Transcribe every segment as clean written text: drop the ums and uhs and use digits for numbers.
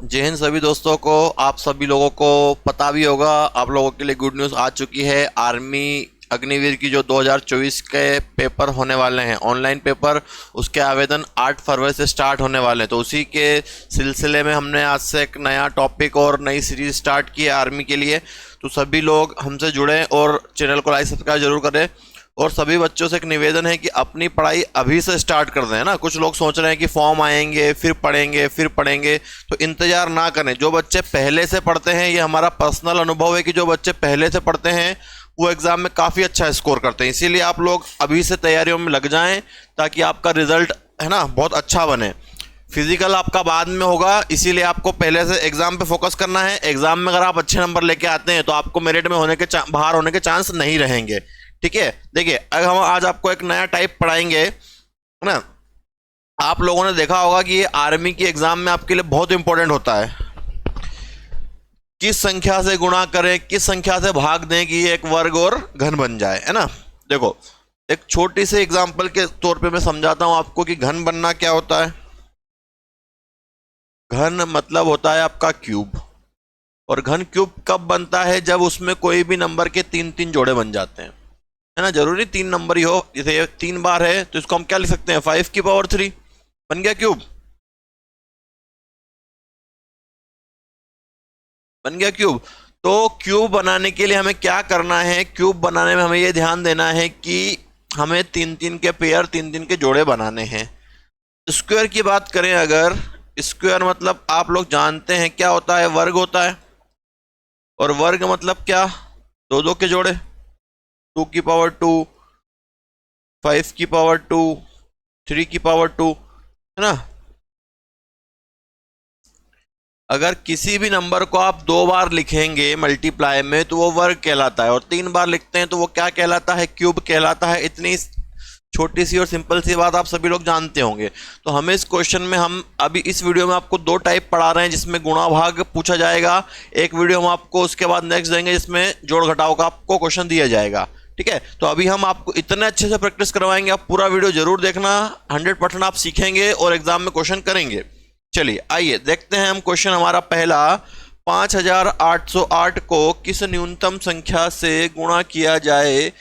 जय हिंद सभी दोस्तों को। आप सभी लोगों को पता भी होगा, आप लोगों के लिए गुड न्यूज़ आ चुकी है। आर्मी अग्निवीर की जो 2024 के पेपर होने वाले हैं ऑनलाइन पेपर, उसके आवेदन 8 फरवरी से स्टार्ट होने वाले हैं। तो उसी के सिलसिले में हमने आज से एक नया टॉपिक और नई सीरीज स्टार्ट की है आर्मी के लिए। तो सभी लोग हमसे जुड़ें और चैनल को लाइक सब्सक्राइब जरूर करें। और सभी बच्चों से एक निवेदन है कि अपनी पढ़ाई अभी से स्टार्ट कर दें ना। कुछ लोग सोच रहे हैं कि फॉर्म आएंगे फिर पढ़ेंगे, तो इंतजार ना करें। जो बच्चे पहले से पढ़ते हैं, ये हमारा पर्सनल अनुभव है कि जो बच्चे पहले से पढ़ते हैं वो एग्जाम में काफ़ी अच्छा स्कोर करते हैं। इसीलिए आप लोग अभी से तैयारियों में लग जाएं ताकि आपका रिजल्ट है ना बहुत अच्छा बने। फिजिकल आपका बाद में होगा, इसीलिए आपको पहले से एग्जाम पे फोकस करना है। एग्जाम में अगर आप अच्छे नंबर लेके आते हैं तो आपको मेरिट में बाहर होने के चांस नहीं रहेंगे। ठीक है, देखिए अगर हम आज आपको एक नया टाइप पढ़ाएंगे, है ना। आप लोगों ने देखा होगा कि ये आर्मी की एग्जाम में आपके लिए बहुत इंपॉर्टेंट होता है। किस संख्या से गुणा करें, किस संख्या से भाग दें कि ये एक वर्ग और घन बन जाए, है ना। देखो, एक छोटी सी एग्जांपल के तौर पे मैं समझाता हूं आपको कि घन बनना क्या होता है। घन मतलब होता है आपका क्यूब। और घन क्यूब कब बनता है? जब उसमें कोई भी नंबर के तीन तीन जोड़े बन जाते हैं, है ना। जरूरी 3 नंबर ही हो। जैसे ये 3 बार है तो इसको हम क्या लिख सकते हैं? 5 की पावर 3 बन गया क्यूब, बन गया क्यूब। तो क्यूब बनाने के लिए हमें क्या करना है? क्यूब बनाने में हमें ये ध्यान देना है कि हमें 3 3 के पेयर, 3 3 के जोड़े बनाने हैं। स्क्वायर की बात करें अगर, स्क्वायर मतलब आप लोग जानते हैं क्या होता है? वर्ग होता है। और वर्ग मतलब क्या? दो दो के जोड़े, 2 की पावर 2, 5 की पावर 2, 3 की पावर 2, है ना। अगर किसी भी नंबर को आप 2 बार लिखेंगे मल्टीप्लाई में तो वो वर्ग कहलाता है, और 3 बार लिखते हैं तो वो क्या कहलाता है? क्यूब कहलाता है। इतनी छोटी सी और सिंपल सी बात आप सभी लोग जानते होंगे। तो हमें इस क्वेश्चन में, हम अभी इस वीडियो में आपको 2 टाइप पढ़ा रहे हैं जिसमें गुणा भाग पूछा जाएगा। एक वीडियो हम आपको उसके बाद नेक्स्ट देंगे जिसमें जोड़ घटाव का आपको क्वेश्चन दिया जाएगा। ठीक है, तो अभी हम आपको इतने अच्छे से प्रैक्टिस करवाएंगे, आप पूरा वीडियो जरूर देखना। 100% आप सीखेंगे और एग्जाम में क्वेश्चन करेंगे। चलिए आइए देखते हैं हम क्वेश्चन हमारा पहला। 5808 को किस न्यूनतम संख्या से गुणा किया जाए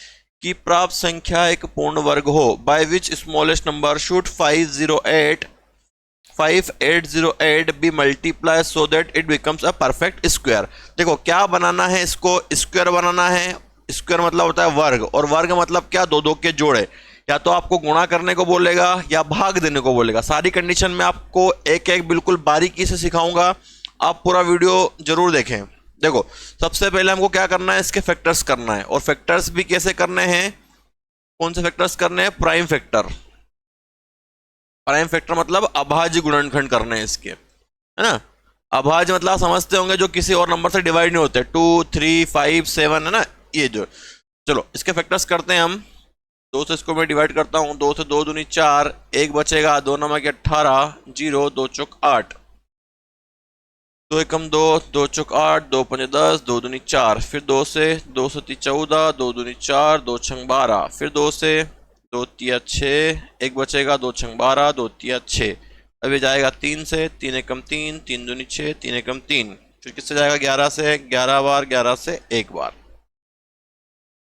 कि प्राप्त संख्या एक पूर्ण वर्ग हो? By which smallest number should 5808 be multiply so that it becomes a perfect square. देखो क्या बनाना है, इसको स्क्वायर बनाना है। स्क्वायर मतलब होता है वर्ग, और वर्ग मतलब क्या? दो दो के जोड़े। या तो आपको गुणा करने को बोलेगा या भाग देने को बोलेगा। सारी कंडीशन में आपको एक एक बिल्कुल बारीकी से सिखाऊंगा, आप पूरा वीडियो जरूर देखें। देखो, सबसे पहले हमको क्या करना है? इसके फैक्टर्स करना है। और फैक्टर्स भी कैसे करने हैं? कौन से फैक्टर्स करने हैं? Prime factor. प्राइम फैक्टर मतलब अभाज्य गुणनखंड करने हैं इसके, है ना। अभाज्य मतलब समझते होंगे जो किसी और नंबर से डिवाइड नहीं होते, 2 3 5 7, है ना, ये जो। चलो इसके फैक्टर्स करते हैं हम। 2 से इसको मैं डिवाइड करता हूँ। 2 से 2 दूनी 4, 1 बचेगा, 2 नमक 18, 0, 2 चौक 8, 2 एकम 2, 2 चौक 8, 2 पंजे 10, 2 दूनी 4, फिर 2 से 3 14, 2 दूनी 4, 2 छंग 12, फिर 2 से 2 तिया 6, 1 बचेगा, 2 छंग 12, 2 तिया 6। अब ये जाएगा 3 से, 3 एकम 3, 3 दूनी 6, 3 एकम 3, फिर किससे जाएगा? 11 से, 11 बार, 11 से 1 बार।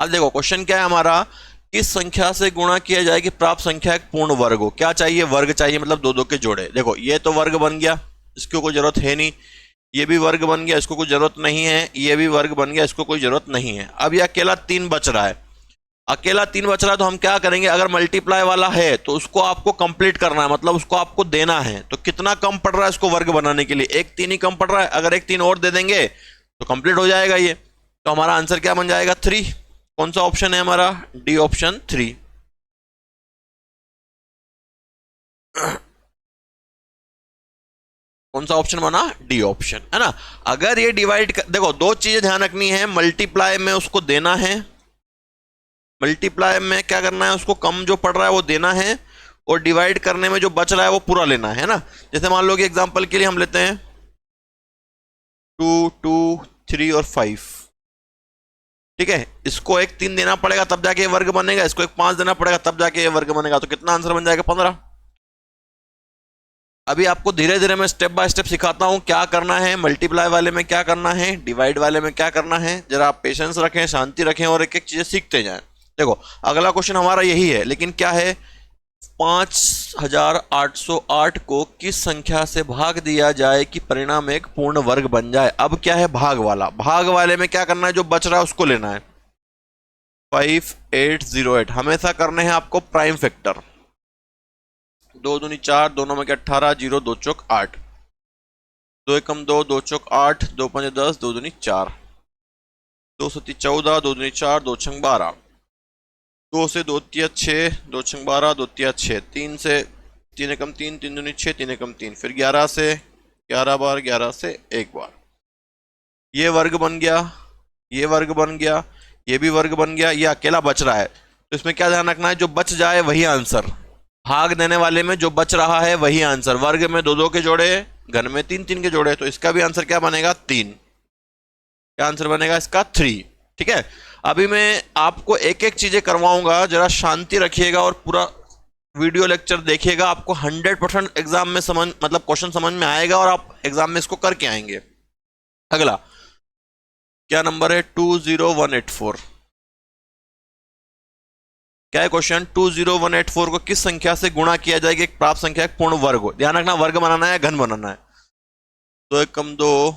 अब देखो क्वेश्चन क्या है हमारा, किस संख्या से गुणा किया जाए कि प्राप्त संख्या एक पूर्ण वर्ग हो? क्या चाहिए? वर्ग चाहिए, मतलब दो दो के जोड़े। देखो ये तो वर्ग बन गया, इसकी कोई जरूरत है नहीं। ये भी वर्ग बन गया, इसको कोई जरूरत नहीं है। ये भी वर्ग बन गया, इसको कोई जरूरत नहीं है। अब ये अकेला 3 बच रहा है। अकेला 3 बच रहा है तो हम क्या करेंगे? अगर मल्टीप्लाई वाला है तो उसको आपको कंप्लीट करना है, मतलब उसको आपको देना है। तो कितना कम पड़ रहा है इसको वर्ग बनाने के लिए? एक 3 ही कम पड़ रहा है। अगर एक 3 और दे देंगे तो कंप्लीट हो जाएगा ये। तो हमारा आंसर क्या बन जाएगा? 3। कौन सा ऑप्शन है हमारा? D option 3। कौन सा ऑप्शन बना? डी ऑप्शन, है ना। अगर ये डिवाइड देखो, 2 चीजें ध्यान रखनी है। मल्टीप्लाई में उसको देना है, मल्टीप्लाई में क्या करना है? उसको कम जो पड़ रहा है वो देना है, और डिवाइड करने में जो बच रहा है वो पूरा लेना है ना। जैसे मान लो कि एग्जांपल के लिए हम लेते हैं 2 2 3 और 5। ठीक है, इसको एक 3 देना पड़ेगा तब जाके ये वर्ग बनेगा, इसको एक 5 देना पड़ेगा तब जाके ये वर्ग बनेगा। तो कितना आंसर बन जाएगा? 15। अभी आपको धीरे धीरे मैं स्टेप बाय स्टेप सिखाता हूं क्या करना है, मल्टीप्लाई वाले में क्या करना है, डिवाइड वाले में क्या करना है। जरा आप पेशेंस रखें, शांति रखें और एक एक चीजें सीखते जाएं। देखो अगला क्वेश्चन हमारा यही है, लेकिन क्या है, 5808 को किस संख्या से भाग दिया जाए कि परिणाम एक पूर्ण वर्ग बन जाए। अब क्या है, भाग वाला। भाग वाले में क्या करना है, जो बच रहा है उसको लेना है। 5808 हमेशा करने हैं आपको प्राइम फैक्टर। 2 दूनी 4, दोनों में क्या 18, 0 2 चौक 8, 2 एकम 2, 2 चौक 8, 2 पंजे 10, 2 दूनी 4, 2 सती 14, 2 दूनी 4, 2 छंग 12, 2 से 2 तिया 6, 2 छंग 12, 2 तिया 6, 3 से 3 एकम 3, 3 दूनी 6, 3 एकम 3, फिर 11 से 11 बार, 11 से एक बार, ये वर्ग बन गया, ये वर्ग बन गया, ये भी वर्ग बन गया, ये अकेला बच रहा है। तो इसमें क्या ध्यान रखना है, जो बच जाए वही आंसर। भाग देने वाले में जो बच रहा है वही आंसर। वर्ग में 2 2 के जोड़े, घन में 3 3 के जोड़े, तो इसका भी आंसर क्या बनेगा, 3। क्या आंसर बनेगा इसका, 3। ठीक है, अभी मैं आपको एक एक चीजें करवाऊंगा, जरा शांति रखिएगा और पूरा वीडियो लेक्चर देखिएगा। आपको 100% एग्जाम में समझ, मतलब क्वेश्चन समझ में आएगा और आप एग्जाम में इसको करके आएंगे। अगला क्या नंबर है, 20184। क्या है क्वेश्चन, 20184 को किस संख्या से गुणा किया जाएगा कि प्राप्त संख्या एक पूर्ण वर्ग हो। ध्यान रखना, वर्ग बनाना है, घन बनाना है। 2 एकम 2,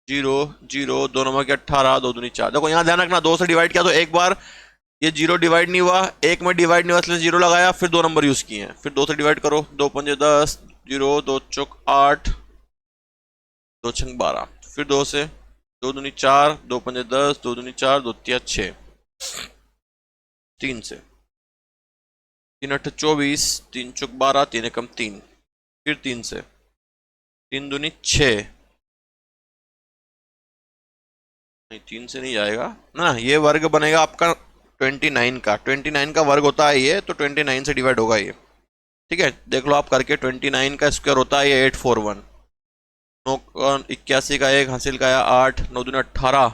0 0, दोनों में क्या 18, 2 दूनी 4। देखो यहां ध्यान रखना, 2 से डिवाइड किया तो एक बार ये 0 डिवाइड नहीं हुआ, 1 में डिवाइड नहीं हुआ, इसलिए 0 लगाया, फिर 2 नंबर यूज किए हैं, फिर 2 से डिवाइड करो, 2 पंजे 10, 0 2 चौक 8, 2 छंग 12, फिर 2 से 2 दूनी 4, 2 पंजे 10, 2 दूनी 4, 2 तिया 6, 3 से 3 8 24, 3 चौक 12, 3 एकम 3, फिर 3 से 3 दूनी 6, नहीं 3 से नहीं जाएगा ना, ये वर्ग बनेगा आपका 29 का। 29 का वर्ग होता है ये, तो 29 से डिवाइड होगा ये। ठीक है, देख लो आप करके, 29 का स्क्वायर होता है ये 841। 81 का 1 हासिल का 8, 9 दूनी 18,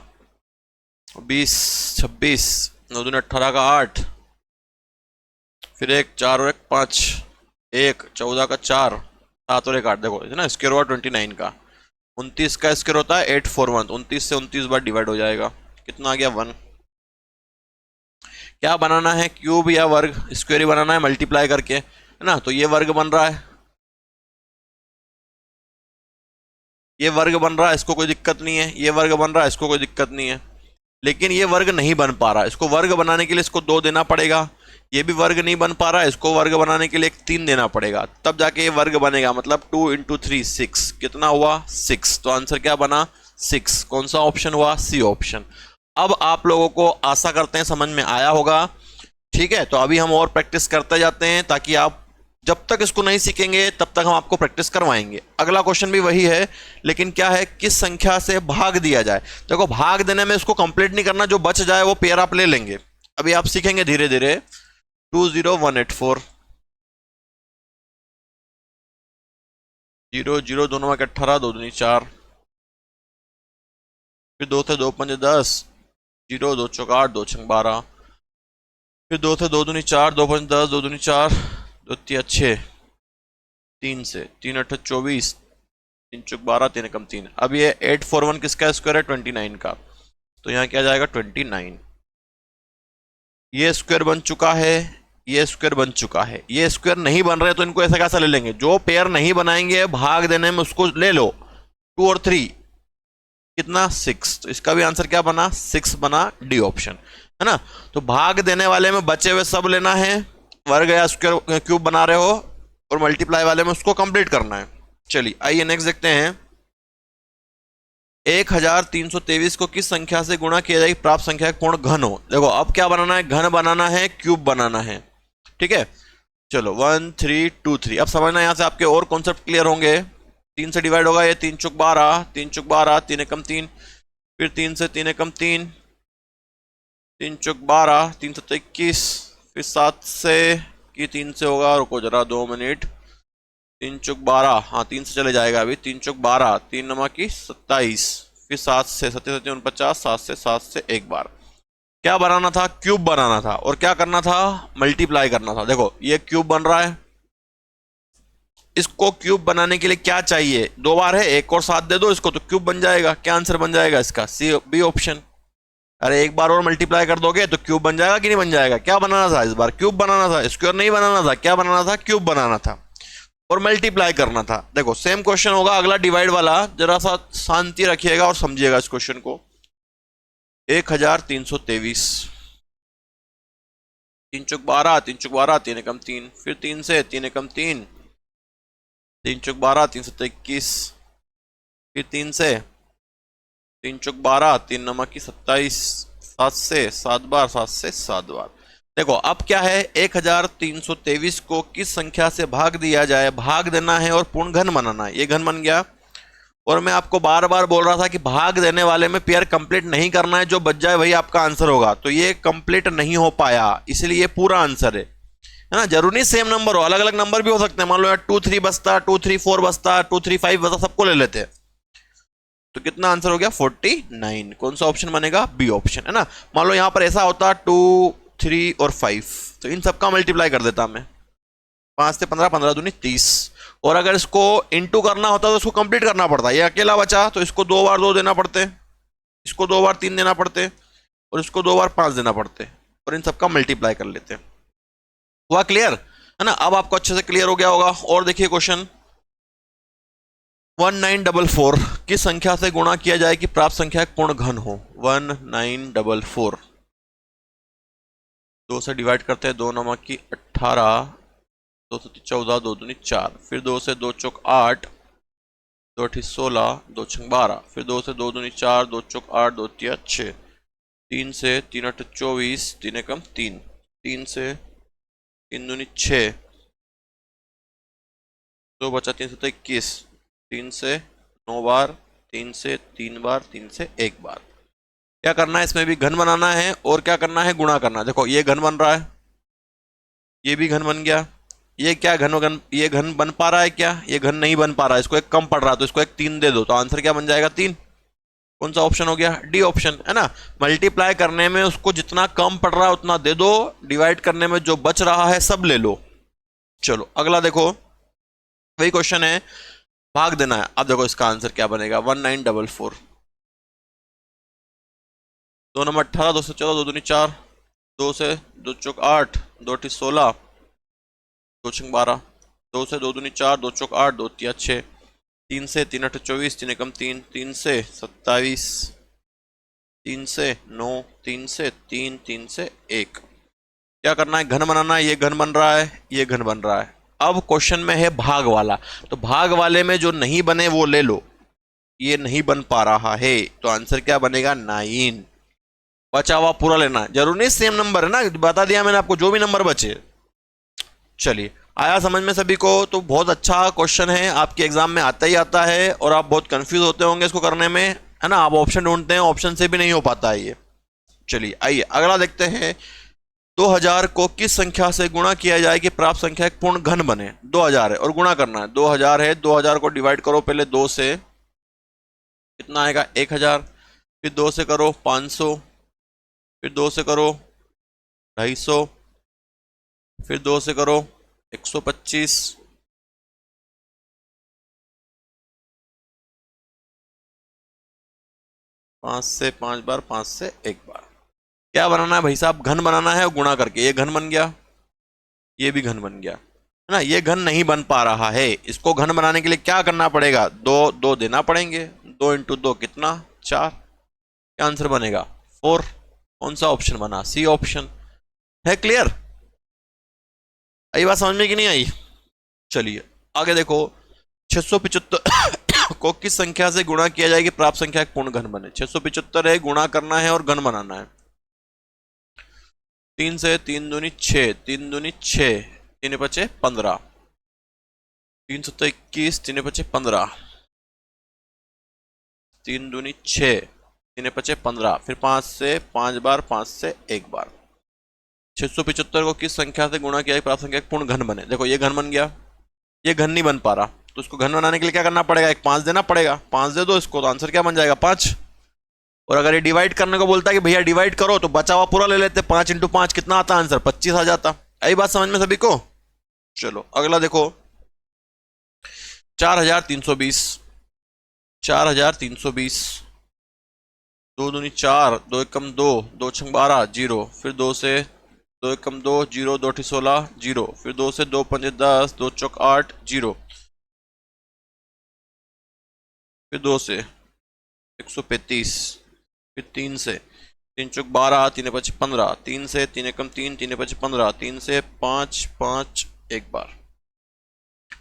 20 26, 9 दूनी 18 का 8, फिर 1 4 और 1 5, 1 14 का 4, 7 और 1 8। देखो है ना, स्क्वायर हुआ 29 का। 29 का स्क्वायर होता है 841, 29 से 29 बार डिवाइड हो जाएगा, कितना आ गया, 1। क्या बनाना है, क्यूब या वर्ग, स्क्वायर ही बनाना है मल्टीप्लाई करके, है ना। तो ये वर्ग बन रहा है, ये वर्ग बन रहा है, इसको कोई दिक्कत नहीं है। ये वर्ग बन रहा है, इसको कोई दिक्कत नहीं है। लेकिन ये वर्ग नहीं बन पा रहा, इसको वर्ग बनाने के लिए इसको 2 देना पड़ेगा। ये भी वर्ग नहीं बन पा रहा है, इसको वर्ग बनाने के लिए 3 देना पड़ेगा, तब जाके ये वर्ग बनेगा। मतलब 2 × 3 6, कितना हुआ, 6। तो आंसर क्या बना, 6। कौन सा ऑप्शन हुआ, सी ऑप्शन। अब आप लोगों को आशा करते हैं समझ में आया होगा। ठीक है, तो अभी हम और प्रैक्टिस करते जाते हैं, ताकि आप जब तक इसको नहीं सीखेंगे तब तक हम आपको प्रैक्टिस करवाएंगे। अगला क्वेश्चन भी वही है, लेकिन क्या है, किस संख्या से भाग दिया जाए। देखो भाग देने में इसको कंप्लीट नहीं करना, जो बच जाए वो पेयर आप ले लेंगे। अभी आप सीखेंगे धीरे धीरे। 20184, 0 0, दोनों में 18, 2 दूनी 4, फिर 2 से 2 पंजे 10, 0 2 चौक 8, 2 छंग 12, फिर 2 से 2 दूनी 4, 2 पंजे 10, 2 दूनी 4, 2 तिया 6, 3 से 3 8 24, 3 चौक 12, 3 एकम 3। अब ये 841 किसका स्क्वायर है, 29 का, तो यहाँ क्या जाएगा, 29। ये स्क्वायर बन चुका है, ये स्क्वायर बन चुका है। ये स्क्वायर नहीं बन रहे तो इनको ऐसा कैसा ले लेंगे, जो पेयर नहीं बनाएंगे भाग देने में उसको ले लो। 2 और 3 कितना, 6। तो इसका भी आंसर क्या बना, 6 बना, डी ऑप्शन, है ना। तो भाग देने वाले में बचे हुए सब लेना है, वर्ग या स्क्वायर क्यूब बना रहे हो, और मल्टीप्लाई वाले में उसको कंप्लीट करना है। चलिए आइए नेक्स्ट देखते हैं। 1323 को किस संख्या से गुणा किया जाएगा प्राप्त संख्या एक पूर्ण घन हो। देखो अब क्या बनाना है, घन बनाना है, क्यूब बनाना है। ठीक है, चलो 1 3 2 3। अब समझना, यहां से आपके और कॉन्सेप्ट क्लियर होंगे। 3 से डिवाइड होगा, ये 3 चौक 12, 3 चौक 12, 3 एकम 3, फिर 3 से 3 एकम 3, 3 चौक 12, 3 7 21, फिर 7 से कि 3 से होगा, रुको जरा 2 मिनट, 3 चौक 12, हाँ 3 से चले जाएगा अभी, 3 चौक 12, 3 नमा की 27, फिर 7 से 7 7 49, 7 से एक बार। क्या बनाना था, क्यूब बनाना था, और क्या करना था, मल्टीप्लाई करना था। देखो ये क्यूब बन रहा है, इसको क्यूब बनाने के लिए क्या चाहिए, 2 बार है, एक और 7 दे दो इसको तो क्यूब बन जाएगा। क्या आंसर बन जाएगा इसका, सी बी ऑप्शन। अरे एक बार और मल्टीप्लाई कर दोगे तो क्यूब बन जाएगा कि नहीं बन जाएगा। क्या बनाना था इस बार, क्यूब बनाना था, स्क्वायर नहीं बनाना था। क्या बनाना था, क्यूब बनाना था और मल्टीप्लाई करना था। देखो सेम क्वेश्चन होगा अगला डिवाइड वाला, जरा सा शांति रखिएगा और समझिएगा इस क्वेश्चन को। 1323, 3 चौक 12, 3 चौक 12, 3 एकम 3, फिर 3 से 3 एकम 3, 3 चौक 12, 3 सत्ता 21, फिर 3 से 3 चौक 12, 3 नमक की 27, 7 से 7 बार, 7 से 7 बार। देखो अब क्या है, 1323 को किस संख्या से भाग दिया जाए, भाग देना है और पूर्ण घन बनाना है। ये घन बन गया और मैं आपको बार बार बोल रहा था कि भाग देने वाले में पेयर कंप्लीट नहीं करना है, जो बच जाए वही आपका आंसर होगा। तो ये कंप्लीट नहीं हो पाया, इसलिए ये पूरा आंसर है ना। जरूरी नहीं सेम नंबर हो, अलग अलग नंबर भी हो सकते हैं। मान लो यार 2 3 बचता, 2 3 4 बचता, 2 3 5 बचता, सबको ले लेते हैं। तो कितना आंसर हो गया 49। कौन सा ऑप्शन बनेगा, बी ऑप्शन, है ना। मान लो यहां पर ऐसा होता 2 3 और 5, तो इन सबका मल्टीप्लाई कर देता मैं, 5 से 15, 15 दूनी 30। और अगर इसको इंटू करना होता तो इसको कंप्लीट करना पड़ता। ये अकेला बचा तो इसको 2 बार 2 देना पड़ते, इसको 2 बार 3 देना पड़ते और इसको 2 बार 5 देना पड़ते और इन सबका मल्टीप्लाई कर लेते। हुआ क्लियर, है ना। अब आपको अच्छे से क्लियर हो गया होगा। और देखिए क्वेश्चन 1944 किस संख्या से गुणा किया जाए कि प्राप्त संख्या एक पूर्ण घन हो। 1944 2 से डिवाइड करते हैं, 2 नमक की 18, 2 से 14, 2 दूनी 4, फिर 2 से 2 चौक 8, 2 अठी 16, 2 छंग 12, फिर 2 से 2 दूनी 4, 2 चौक 8, 2 तिया 6, 3 से 3 अठ 24, 3 एकम 3, 3 से 3 दूनी 6, 2 बचा 3 से 21, 3 से 9 बार, 3 से 3 बार, 3 से 1 बार। क्या करना है, इसमें भी घन बनाना है और क्या करना है, गुणा करना है। देखो ये घन बन रहा है, ये भी घन बन गया। ये क्या घन ये घन बन पा रहा है क्या, ये घन नहीं बन पा रहा है, इसको एक कम पड़ रहा है तो इसको एक 3 दे दो, तो आंसर क्या बन जाएगा 3। कौन सा ऑप्शन हो गया, डी ऑप्शन, है ना। मल्टीप्लाई करने में उसको जितना कम पड़ रहा है उतना दे दो, डिवाइड करने में जो बच रहा है सब ले लो। चलो अगला देखो, वही क्वेश्चन है, भाग देना है। अब देखो इसका आंसर क्या बनेगा, 1944, 2 नंबर 18, 2 से 14, 2 दूनी 4, 2 से 2 चौक 8, 2 अठी 16, 2 छंग 12, 2 से 2 दूनी 4, 2 चौक 8, 2 तिया 6, 3 से 3 अठ 24, 3 एकम 3, 3 से 27, 3 से 9, 3 से 3, 3 से 1। क्या करना है, घन बनाना है। ये घन बन रहा है, ये घन बन रहा है। अब क्वेश्चन में है भाग वाला, तो भाग वाले में जो नहीं बने वो ले लो। ये नहीं बन पा रहा है तो आंसर क्या बनेगा 9। बचा हुआ पूरा लेना, जरूर नहीं सेम नंबर है ना, बता दिया मैंने आपको, जो भी नंबर बचे। चलिए आया समझ में सभी को। तो बहुत अच्छा क्वेश्चन है, आपके एग्जाम में आता ही आता है और आप बहुत कंफ्यूज होते होंगे इसको करने में, है ना। आप ऑप्शन ढूंढते हैं, ऑप्शन से भी नहीं हो पाता है ये। चलिए आइए अगला देखते हैं, 2000 को किस संख्या से गुणा किया जाए कि प्राप्त संख्या एक पूर्ण घन बने। 2000 है और गुणा करना है, 2000 है, 2000 को डिवाइड करो पहले 2 से, कितना आएगा 1000, फिर 2 से करो 500, फिर 2 से करो 250, फिर 2 से करो 125, पांच से 5 बार, 5 से 1 बार। क्या बनाना है भाई साहब, घन बनाना है और गुणा करके। ये घन बन गया, ये भी घन बन गया, है ना। ये घन नहीं बन पा रहा है, इसको घन बनाने के लिए क्या करना पड़ेगा, 2 2 देना पड़ेंगे। 2 इंटू 2 कितना 4। क्या आंसर बनेगा 4। कौन सा ऑप्शन बना, सी ऑप्शन। है क्लियर, आई बात समझ में कि नहीं आई। चलिए आगे देखो, 675 को किस संख्या से गुणा किया जाए कि प्राप्त संख्या एक पूर्ण घन बने। 675 है, गुणा करना है और घन बनाना है। 3 से 3 दूनी 6, 3 दूनी 6, 3 बचे 15, 3 सत्ता 21, 3 बचे 15, 3 दूनी 6, 3 बचे 15, फिर 5 से 5 बार, 5 से 1 बार। 675 को किस संख्या से गुणा किया प्राप्त संख्या एक पूर्ण घन बने। देखो ये घन बन गया, ये घन नहीं बन पा रहा, तो इसको घन बनाने के लिए क्या करना पड़ेगा, एक 5 देना पड़ेगा। 5 दे दो इसको, तो आंसर क्या बन जाएगा 5। और अगर ये डिवाइड करने को बोलता है कि भैया डिवाइड करो, तो बचा हुआ पूरा ले लेते। 5 इंटू 5 कितना आता आंसर, 25 आ जाता। यही बात समझ में सभी को। चलो अगला देखो, 4320, 4320, दो दूनी 4, दो एकम 2, दो छंग 12, जीरो, फिर 2 से 2 एकम 2, जीरो, 2 अठी 16, जीरो, फिर 2 से 2 पंजे 10, 2 चौक 8, जीरो, फिर 2 से 135, फिर 3 से 3 चौक 12, 3 पच 15, 3 से 3 एकम 3, 3 पच 15, 3 से 5 5 एक बार।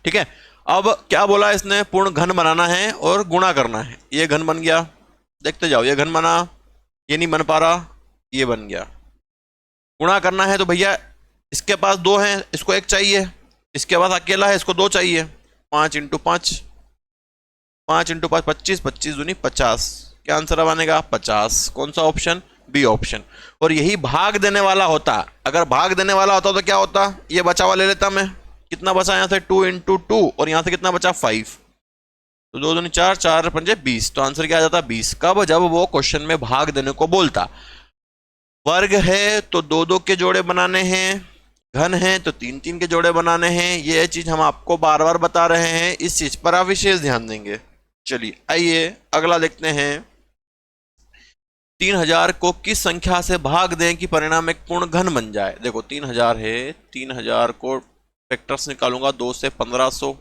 ठीक है, अब क्या बोला इसने, पूर्ण घन बनाना है और गुणा करना है। ये घन बन गया, देखते जाओ, ये घन बना, ये नहीं बन पा रहा, ये बन गया। गुणा करना है तो भैया इसके पास 2 हैं, इसको 1 चाहिए, इसके पास अकेला है, इसको 2 चाहिए। 5 इंटू 5, 5 इंटू 5 25, 25 दूनी 50, क्या आंसर बनेगा 50। कौन सा ऑप्शन, बी ऑप्शन। और यही भाग देने वाला होता, अगर भाग देने वाला होता तो क्या होता, ये बचा हुआ ले लेता मैं, कितना बचा यहाँ से 2 इंटू 2, और यहाँ से कितना बचा 5, तो 2 दूनी 4, 4 पंजे 20, तो आंसर क्या आ जाता 20। कब, जब वो क्वेश्चन में भाग देने को बोलता। वर्ग है तो 2 2 के जोड़े बनाने हैं, घन है तो 3 3 के जोड़े बनाने हैं। ये चीज हम आपको बार बार बता रहे हैं, इस चीज पर आप विशेष ध्यान देंगे। चलिए आइए अगला देखते हैं। 3000 को किस संख्या से भाग दें कि परिणाम एक पूर्ण घन बन जाए। देखो 3000 है, 3000 को फैक्टर्स निकालूंगा, 2 से 1500,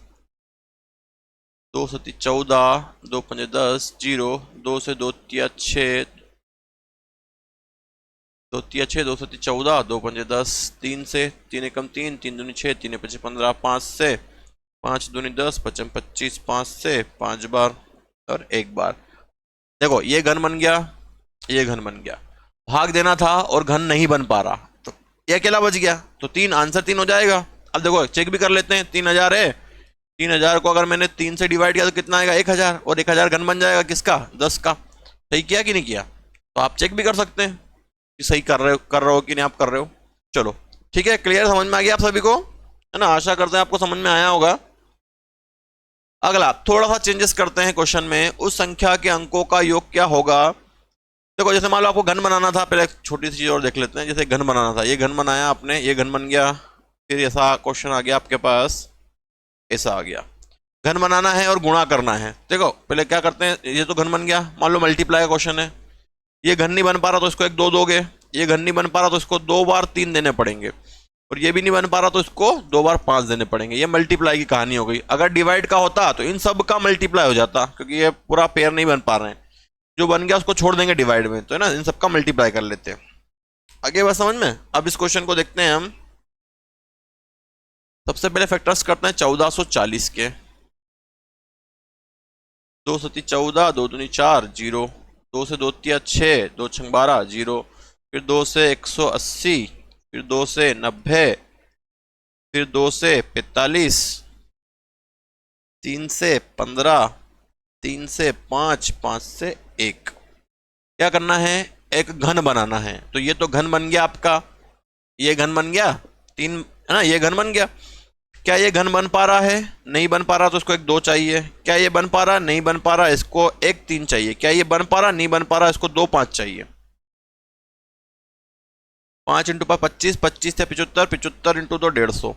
2 सती 14, 2 पंजे 10, जीरो, 2 से 2 तिया 6, 2 तिया 6, 2 सती 14, 2 पंजे 10, 3 से 3 एकम 3, 3 दूनी 6, 3 पचे 15, 5 से 5 दूनी 10, 5 25, 5 से 5 बार और 1 बार। देखो ये घन बन गया, ये घन बन गया, भाग देना था और घन नहीं बन पा रहा, तो ये अकेला बच गया, तो 3 आंसर 3 हो जाएगा। अब देखो चेक भी कर लेते हैं, 3000 है, 3000 को अगर मैंने 3 से डिवाइड किया तो कितना आएगा 1000, और 1000 घन बन जाएगा किसका, 10 का। सही किया कि नहीं किया, तो आप चेक भी कर सकते हैं कि सही कर रहे हो कि नहीं आप कर रहे हो। चलो ठीक है, क्लियर, समझ में आ गया आप सभी को, है ना, आशा करते हैं आपको समझ में आया होगा। अगला थोड़ा सा चेंजेस करते हैं क्वेश्चन में, उस संख्या के अंकों का योग क्या होगा। देखो जैसे मान लो आपको घन बनाना था, पहले एक छोटी सी चीज और देख लेते हैं। जैसे घन बनाना था, ये घन बनाया आपने, ये घन बन गया, फिर ऐसा क्वेश्चन आ गया आपके पास, ऐसा आ गया, घन बनाना है और गुणा करना है। देखो पहले क्या करते हैं, ये तो घन बन गया, मान लो मल्टीप्लाई का क्वेश्चन है, ये घन नहीं बन पा रहा तो इसको 1 2 दोगे, ये घन नहीं बन पा रहा तो इसको 2 बार 3 देने पड़ेंगे, और ये भी नहीं बन पा रहा तो इसको 2 बार 5 देने पड़ेंगे। ये मल्टीप्लाई की कहानी हो गई। अगर डिवाइड का होता तो इन सब का मल्टीप्लाई हो जाता, क्योंकि ये पूरा पेयर नहीं बन पा रहे हैं, जो बन गया उसको छोड़ देंगे डिवाइड में, तो है ना, इन सबका मल्टीप्लाई कर लेते हैं। आगे बात समझ में। अब इस क्वेश्चन को देखते हैं हम। सबसे पहले फैक्टर्स करते हैं 1440 के, 2 सती 14, 2 दूनी 4, जीरो, 2 से 2 तिया 6, 2 छंग 12, जीरो, फिर 2 से 180, फिर 2 से 90, फिर 2 से 45, 3 से 15, 3 से 5, 5 से 1। क्या करना है, एक घन बनाना है। तो ये तो घन बन गया आपका, ये घन बन गया 3, है ना, ये घन बन गया। क्या ये घन बन पा रहा है, नहीं बन पा रहा तो इसको 1 2 चाहिए। क्या ये बन पा रहा, नहीं बन पा रहा, इसको 1 3 चाहिए। क्या ये बन पा रहा, नहीं बन पा रहा, इसको 2 5 चाहिए। 5 इंटू 5 25, 25 से 75, 75 इंटू 2 150,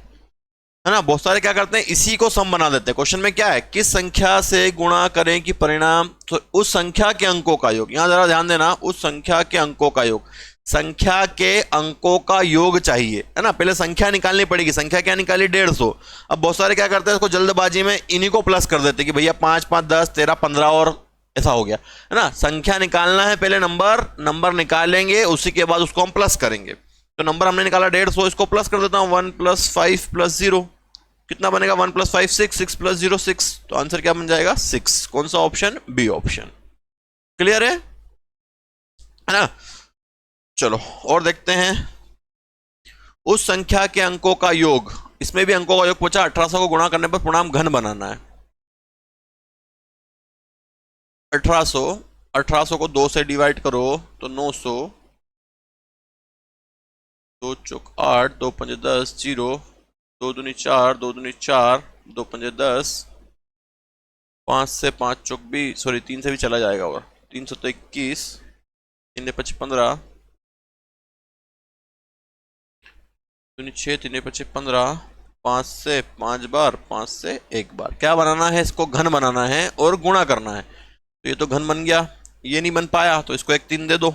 है ना। बहुत सारे क्या करते हैं, इसी को सम बना देते हैं। क्वेश्चन में क्या है, किस संख्या से गुणा करें कि परिणाम, तो उस संख्या के अंकों का योग, यहां जरा ध्यान देना, उस संख्या के अंकों का योग, संख्या के अंकों का योग चाहिए, है ना। पहले संख्या निकालनी पड़ेगी, संख्या क्या निकाली 150। अब बहुत सारे क्या करते हैं, इसको जल्दबाजी में इन्हीं को प्लस कर देते कि भैया 5 5 10 13 15 और ऐसा हो गया, है ना। संख्या निकालना है, पहले नंबर निकालेंगे, उसी के बाद उसको हम प्लस करेंगे। तो नंबर हमने निकाला 150, इसको प्लस कर देता हूं, 1 + 5 + 0, कितना बनेगा 1 + 5 6, 6 + 0 6, तो आंसर क्या बन जाएगा 6। कौन सा ऑप्शन, बी ऑप्शन। क्लियर है ना। चलो और देखते हैं, उस संख्या के अंकों का योग, इसमें भी अंकों का योग पूछा, 1800 को गुणा करने पर पूर्णांक घन बनाना है। 1800 को 2 से डिवाइड करो तो 900, 2 चौक 8, 2 पंजे 10, जीरो, 2 दूनी 4, 2 दूनी 4, 2 पंजे 10, 5 से 5 चौक 20, सॉरी 3 से भी चला जाएगा, और 3 सौ 21, 3 5 15, 6 3 5 15, 5 से 5 बार, 5 से 1 बार। क्या बनाना है, इसको घन बनाना है और गुणा करना है। तो ये तो घन बन गया, ये नहीं बन पाया तो इसको एक 3 दे दो,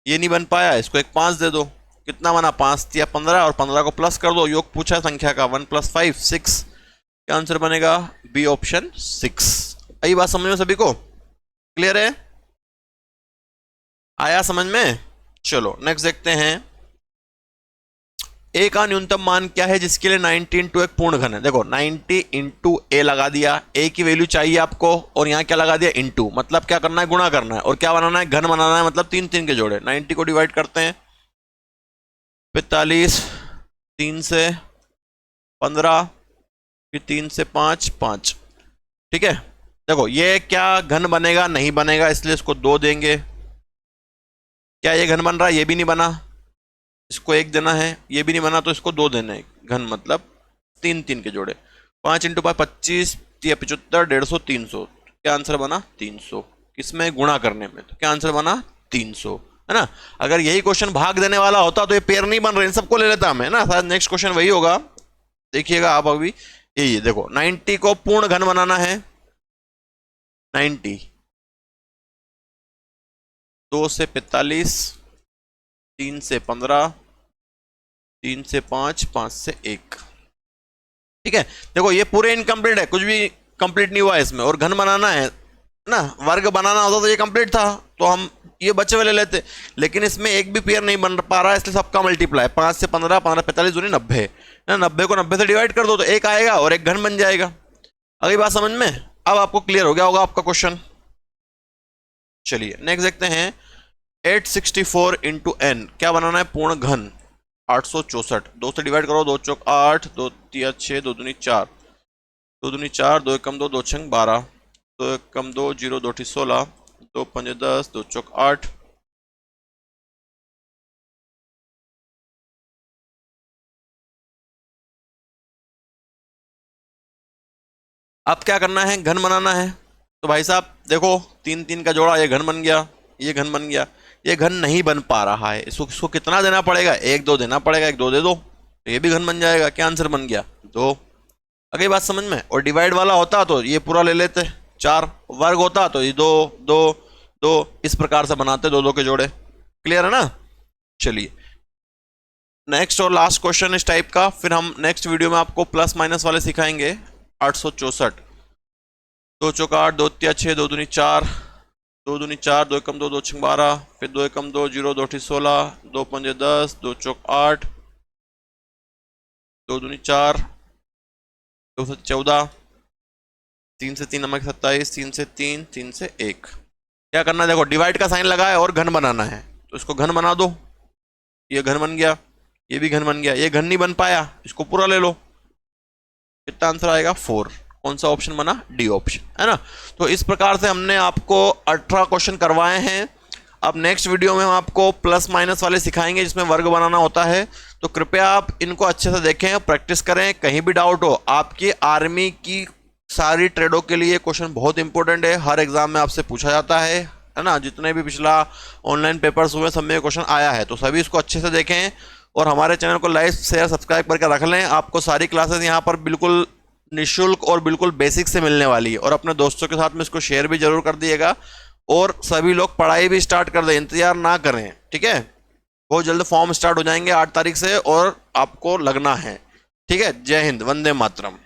ये नहीं बन पाया इसको एक 5 दे दो। कितना बना, 5 या 15, और 15 को प्लस कर दो, योग पूछा संख्या का, 1 + 5 6। क्या आंसर बनेगा, बी ऑप्शन 6। आई बात समझ में सभी को, क्लियर है, आया समझ में। चलो नेक्स्ट देखते हैं, ए का न्यूनतम मान क्या है जिसके लिए 90 इंटू एक पूर्ण घन है। देखो 90 इंटू ए लगा दिया, ए की वैल्यू चाहिए आपको, और यहां क्या लगा दिया, इंटू, मतलब क्या करना है, गुणा करना है, और क्या बनाना है, घन बनाना है, मतलब 3 3 के जोड़े। 90 को डिवाइड करते हैं, 45, 3 से 15, फिर 3 से 5 5। ठीक है, देखो ये क्या घन बनेगा, नहीं बनेगा, इसलिए इसको 2 देंगे। क्या ये घन बन रहा है, ये भी नहीं बना, इसको 1 देना है, ये भी नहीं बना तो इसको 2 देना है। घन मतलब 3 3 के जोड़े। 5 इंटू 5 25, 75, 150, 300। क्या आंसर बना, 300। किसमें, गुणा करने में, तो क्या आंसर बना, 300, है ना। अगर यही क्वेश्चन भाग देने वाला होता तो ये पेयर नहीं बन रहे, इन सबको ले लेता मैं, ना शायद नेक्स्ट क्वेश्चन वही होगा। देखिएगा आप अभी, ये देखो 90 को पूर्ण घन बनाना है, 90, 2 से 45, 3 से 15, 3 से 5, 5 से 1। ठीक है, देखो ये पूरे इनकम्प्लीट है, कुछ भी कंप्लीट नहीं हुआ इसमें, और घन बनाना है ना, वर्ग बनाना होता तो ये कंप्लीट था, तो हम ये बचे हुए ले लेते, लेकिन इसमें एक भी पेयर नहीं बन पा रहा है, इसलिए सबका मल्टीप्लाई, 5 से 15, 15 45 दूनी 90 ना, 90 को 90 से डिवाइड कर दो तो एक आएगा और एक घन बन जाएगा। अगली बात समझ में, अब आपको क्लियर हो गया होगा आपका क्वेश्चन। चलिए नेक्स्ट देखते हैं, 864 इंटू एन, क्या बनाना है, पूर्ण घन 864। 2 से डिवाइड करो, 2 चौक 8, 2 तिया 6, 2 दूनी 4, 2 दूनी 4, 2 एकम 2, 2 छंग 12, 2 एकम 2, 0 2 16, 2 पंजे 10, 2 चौक 8। अब क्या करना है, घन बनाना है। तो भाई साहब देखो 3 3 का जोड़ा, ये घन बन गया, ये घन बन गया, ये घन नहीं बन पा रहा है, इसको कितना देना पड़ेगा, 1 2 देना पड़ेगा, 1 2 दे दो तो ये भी घन बन जाएगा। क्या आंसर बन गया, 2। अगली बात समझ में, और डिवाइड वाला होता तो ये पूरा ले लेते, 4, वर्ग होता तो ये 2 2 2, इस प्रकार से बनाते 2 2 के जोड़े। क्लियर है ना। चलिए नेक्स्ट और लास्ट क्वेश्चन इस टाइप का, फिर हम नेक्स्ट वीडियो में आपको प्लस माइनस वाले सिखाएंगे। 864, 2 चौक 8, 2 तिया 6, 2 दूनी 4, 2 दूनी 4, 2 एकम 2, 2 छंग 12, फिर 2 एकम 2, 0 2 16, 2 पंजे 10, 2 चौक 8, 2 दूनी 4, 2 से 14, 3 से 3 नमक 27, 3 से 3, 3 से 1। क्या करना है, देखो डिवाइड का साइन लगा है और घन बनाना है, तो इसको घन बना दो, ये घन बन गया, ये भी घन बन गया, ये घन नहीं बन पाया, इसको पूरा ले लो। कितना आंसर आएगा, 4। कौन सा ऑप्शन बना, डी ऑप्शन, है ना। तो इस प्रकार से हमने आपको 18 क्वेश्चन करवाए हैं। अब नेक्स्ट वीडियो में हम आपको प्लस माइनस वाले सिखाएंगे जिसमें वर्ग बनाना होता है, तो कृपया आप इनको अच्छे से देखें, प्रैक्टिस करें। कहीं भी डाउट हो, आपकी आर्मी की सारी ट्रेडों के लिए क्वेश्चन बहुत इंपॉर्टेंट है, हर एग्जाम में आपसे पूछा जाता है ना। जितने भी पिछला ऑनलाइन पेपर्स हुए सब में क्वेश्चन आया है, तो सभी इसको अच्छे से देखें और हमारे चैनल को लाइक शेयर सब्सक्राइब करके रख लें। आपको सारी क्लासेस यहाँ पर बिल्कुल निःशुल्क और बिल्कुल बेसिक से मिलने वाली है, और अपने दोस्तों के साथ में इसको शेयर भी जरूर कर दिएगा, और सभी लोग पढ़ाई भी स्टार्ट कर दें, इंतजार ना करें, ठीक है। बहुत जल्द फॉर्म स्टार्ट हो जाएंगे 8 तारीख से, और आपको लगना है, ठीक है। जय हिंद, वंदे मातरम।